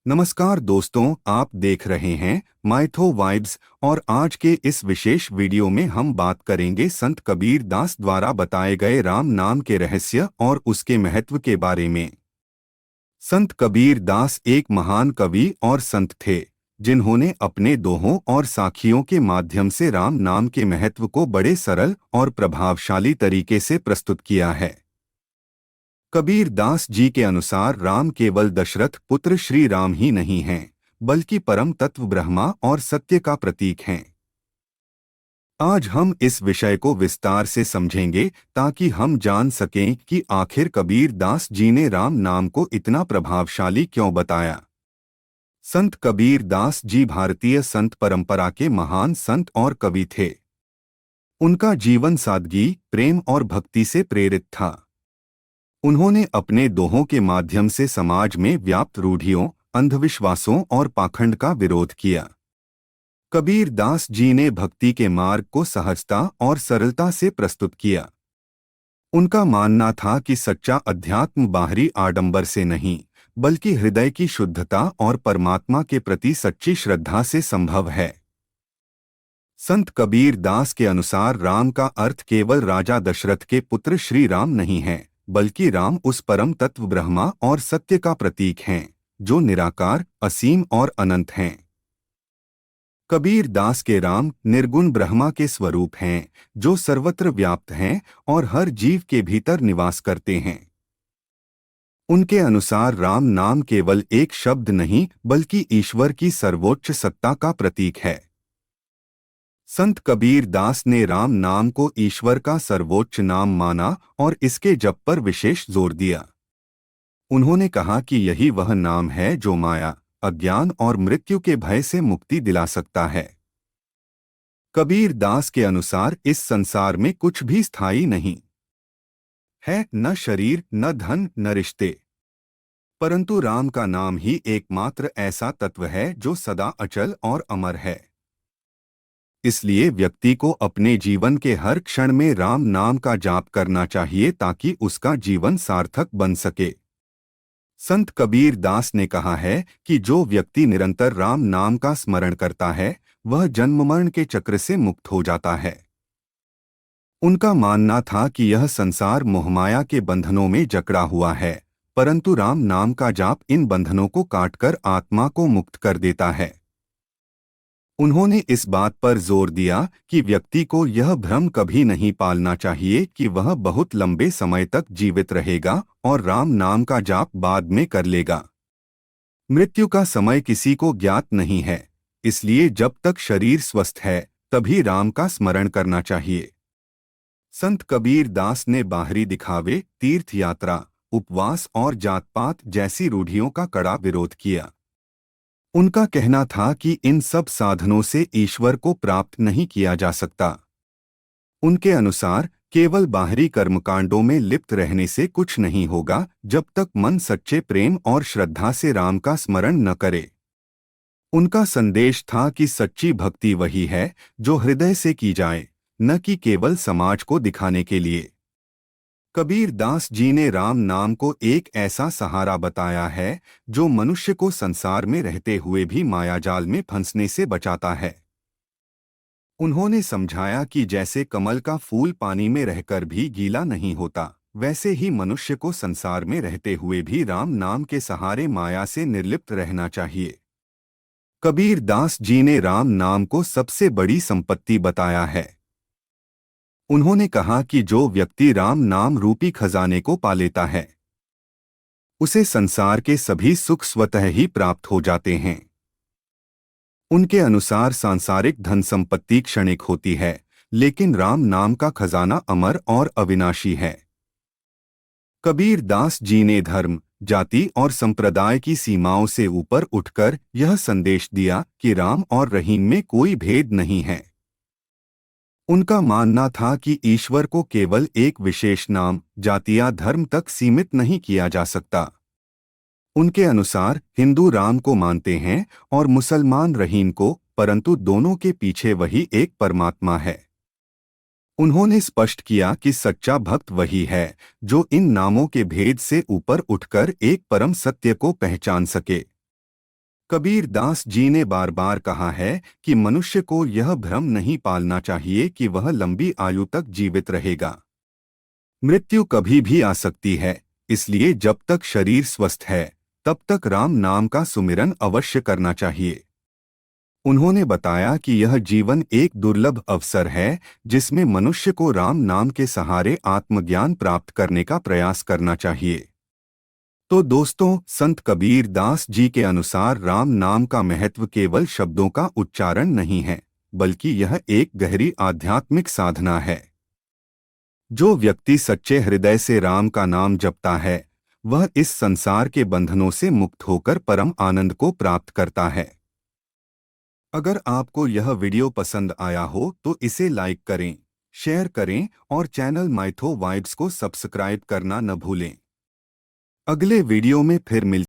नमस्कार दोस्तों, आप देख रहे हैं माइथो वाइब्स और आज के इस विशेष वीडियो में हम बात करेंगे संत कबीर दास द्वारा बताए गए राम नाम के रहस्य और उसके महत्व के बारे में। संत कबीर दास एक महान कवि और संत थे, जिन्होंने अपने दोहों और साखियों के माध्यम से राम नाम के महत्व को बड़े सरल और प्रभावशाली तरीके से प्रस्तुत किया है। कबीर दास जी के अनुसार राम केवल दशरथ पुत्र श्री राम ही नहीं हैं, बल्कि परम तत्व ब्रह्मा और सत्य का प्रतीक हैं। आज हम इस विषय को विस्तार से समझेंगे ताकि हम जान सकें कि आखिर कबीर दास जी ने राम नाम को इतना प्रभावशाली क्यों बताया। संत कबीर दास जी भारतीय संत परंपरा के महान संत और कवि थे। उनका जीवन सादगी, प्रेम और भक्ति से प्रेरित था। उन्होंने अपने दोहों के माध्यम से समाज में व्याप्त रूढ़ियों, अंधविश्वासों और पाखंड का विरोध किया। कबीर दास जी ने भक्ति के मार्ग को सहजता और सरलता से प्रस्तुत किया। उनका मानना था कि सच्चा अध्यात्म बाहरी आडंबर से नहीं, बल्कि हृदय की शुद्धता और परमात्मा के प्रति सच्ची श्रद्धा से संभव है। संत कबीर दास के अनुसार राम का अर्थ केवल राजा दशरथ के पुत्र श्री राम नहीं है, बल्कि राम उस परम तत्व ब्रह्मा और सत्य का प्रतीक हैं, जो निराकार, असीम और अनंत हैं। कबीर दास के राम निर्गुण ब्रह्मा के स्वरूप हैं, जो सर्वत्र व्याप्त हैं और हर जीव के भीतर निवास करते हैं। उनके अनुसार राम नाम केवल एक शब्द नहीं, बल्कि ईश्वर की सर्वोच्च सत्ता का प्रतीक है। संत कबीर दास ने राम नाम को ईश्वर का सर्वोच्च नाम माना और इसके जप पर विशेष जोर दिया। उन्होंने कहा कि यही वह नाम है जो माया, अज्ञान और मृत्यु के भय से मुक्ति दिला सकता है। कबीर दास के अनुसार इस संसार में कुछ भी स्थायी नहीं है, न शरीर, न धन, न रिश्ते, परंतु राम का नाम ही एकमात्र ऐसा तत्व है जो सदा अचल और अमर है। इसलिए व्यक्ति को अपने जीवन के हर क्षण में राम नाम का जाप करना चाहिए ताकि उसका जीवन सार्थक बन सके। संत कबीर दास ने कहा है कि जो व्यक्ति निरंतर राम नाम का स्मरण करता है, वह जन्म मरण के चक्र से मुक्त हो जाता है। उनका मानना था कि यह संसार मोहमाया के बंधनों में जकड़ा हुआ है, परंतु राम नाम का जाप इन बंधनों को काटकर आत्मा को मुक्त कर देता है। उन्होंने इस बात पर जोर दिया कि व्यक्ति को यह भ्रम कभी नहीं पालना चाहिए कि वह बहुत लंबे समय तक जीवित रहेगा और राम नाम का जाप बाद में कर लेगा। मृत्यु का समय किसी को ज्ञात नहीं है, इसलिए जब तक शरीर स्वस्थ है तभी राम का स्मरण करना चाहिए। संत कबीर दास ने बाहरी दिखावे, तीर्थ यात्रा, उपवास और जात पात जैसी रूढ़ियों का कड़ा विरोध किया। उनका कहना था कि इन सब साधनों से ईश्वर को प्राप्त नहीं किया जा सकता। उनके अनुसार केवल बाहरी कर्मकांडों में लिप्त रहने से कुछ नहीं होगा जब तक मन सच्चे प्रेम और श्रद्धा से राम का स्मरण न करे। उनका संदेश था कि सच्ची भक्ति वही है जो हृदय से की जाए, न कि केवल समाज को दिखाने के लिए। कबीर दास जी ने राम नाम को एक ऐसा सहारा बताया है जो मनुष्य को संसार में रहते हुए भी मायाजाल में फंसने से बचाता है। उन्होंने समझाया कि जैसे कमल का फूल पानी में रहकर भी गीला नहीं होता, वैसे ही मनुष्य को संसार में रहते हुए भी राम नाम के सहारे माया से निर्लिप्त रहना चाहिए। कबीर दास जी ने राम नाम को सबसे बड़ी संपत्ति बताया है। उन्होंने कहा कि जो व्यक्ति राम नाम रूपी खजाने को पा लेता है, उसे संसार के सभी सुख स्वतः ही प्राप्त हो जाते हैं। उनके अनुसार सांसारिक धन संपत्ति क्षणिक होती है, लेकिन राम नाम का खजाना अमर और अविनाशी है। कबीर दास जी ने धर्म, जाति और संप्रदाय की सीमाओं से ऊपर उठकर यह संदेश दिया कि राम और रहीम में कोई भेद नहीं है। उनका मानना था कि ईश्वर को केवल एक विशेष नाम, जाति या धर्म तक सीमित नहीं किया जा सकता। उनके अनुसार हिंदू राम को मानते हैं और मुसलमान रहीम को, परंतु दोनों के पीछे वही एक परमात्मा है। उन्होंने स्पष्ट किया कि सच्चा भक्त वही है जो इन नामों के भेद से ऊपर उठकर एक परम सत्य को पहचान सके। कबीर दास जी ने बार बार कहा है कि मनुष्य को यह भ्रम नहीं पालना चाहिए कि वह लंबी आयु तक जीवित रहेगा। मृत्यु कभी भी आ सकती है, इसलिए जब तक शरीर स्वस्थ है तब तक राम नाम का सुमिरन अवश्य करना चाहिए। उन्होंने बताया कि यह जीवन एक दुर्लभ अवसर है जिसमें मनुष्य को राम नाम के सहारे आत्मज्ञान प्राप्त करने का प्रयास करना चाहिए। तो दोस्तों, संत कबीर दास जी के अनुसार राम नाम का महत्व केवल शब्दों का उच्चारण नहीं है, बल्कि यह एक गहरी आध्यात्मिक साधना है। जो व्यक्ति सच्चे हृदय से राम का नाम जपता है, वह इस संसार के बंधनों से मुक्त होकर परम आनंद को प्राप्त करता है। अगर आपको यह वीडियो पसंद आया हो तो इसे लाइक करें, शेयर करें और चैनल माइथो वाइब्स को सब्सक्राइब करना न भूलें। अगले वीडियो में फिर मिलते हैं।